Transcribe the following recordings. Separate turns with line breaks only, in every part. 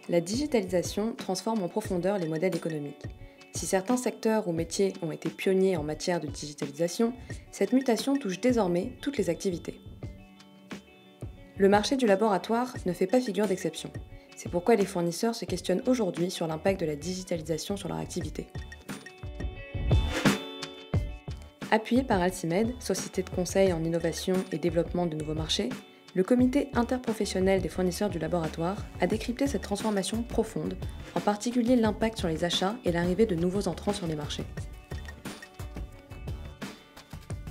La digitalisation transforme en profondeur les modèles économiques. Si certains secteurs ou métiers ont été pionniers en matière de digitalisation, cette mutation touche désormais toutes les activités. Le marché du laboratoire ne fait pas figure d'exception. C'est pourquoi les fournisseurs se questionnent aujourd'hui sur l'impact de la digitalisation sur leur activité. Appuyé par Alcimed, société de conseil en innovation et développement de nouveaux marchés, le comité interprofessionnel des fournisseurs du laboratoire a décrypté cette transformation profonde, en particulier l'impact sur les achats et l'arrivée de nouveaux entrants sur les marchés.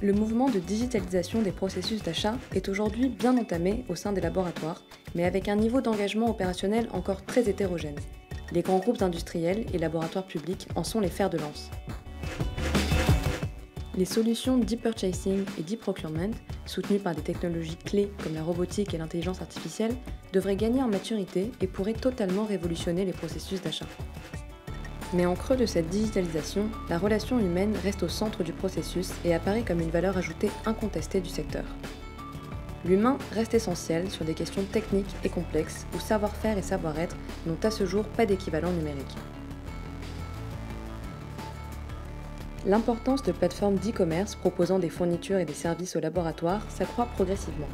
Le mouvement de digitalisation des processus d'achat est aujourd'hui bien entamé au sein des laboratoires, mais avec un niveau d'engagement opérationnel encore très hétérogène. Les grands groupes industriels et laboratoires publics en sont les fers de lance. Les solutions d'e-purchasing et d'e-procurement, soutenues par des technologies clés comme la robotique et l'intelligence artificielle, devraient gagner en maturité et pourraient totalement révolutionner les processus d'achat. Mais en creux de cette digitalisation, la relation humaine reste au centre du processus et apparaît comme une valeur ajoutée incontestée du secteur. L'humain reste essentiel sur des questions techniques et complexes où savoir-faire et savoir-être n'ont à ce jour pas d'équivalent numérique. L'importance de plateformes d'e-commerce proposant des fournitures et des services aux laboratoires s'accroît progressivement.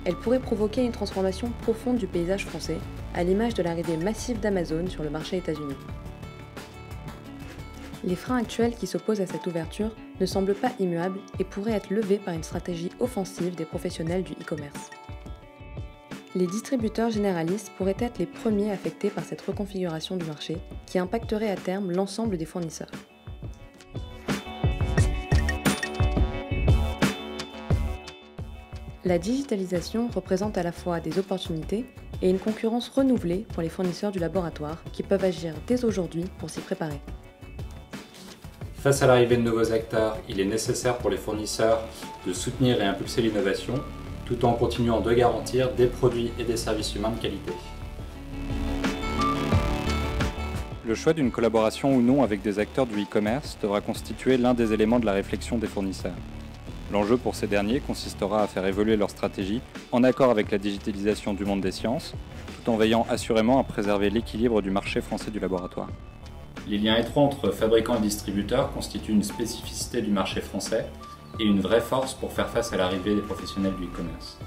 Elle pourrait provoquer une transformation profonde du paysage français, à l'image de l'arrivée massive d'Amazon sur le marché états-unien. Les freins actuels qui s'opposent à cette ouverture ne semblent pas immuables et pourraient être levés par une stratégie offensive des professionnels du e-commerce. Les distributeurs généralistes pourraient être les premiers affectés par cette reconfiguration du marché qui impacterait à terme l'ensemble des fournisseurs. La digitalisation représente à la fois des opportunités et une concurrence renouvelée pour les fournisseurs du laboratoire qui peuvent agir dès aujourd'hui pour s'y préparer.
Face à l'arrivée de nouveaux acteurs, il est nécessaire pour les fournisseurs de soutenir et impulser l'innovation, tout en continuant de garantir des produits et des services humains de qualité.
Le choix d'une collaboration ou non avec des acteurs du e-commerce devra constituer l'un des éléments de la réflexion des fournisseurs. L'enjeu pour ces derniers consistera à faire évoluer leur stratégie en accord avec la digitalisation du monde des sciences, tout en veillant assurément à préserver l'équilibre du marché français du laboratoire.
Les liens étroits entre fabricants et distributeurs constituent une spécificité du marché français et une vraie force pour faire face à l'arrivée des professionnels du e-commerce.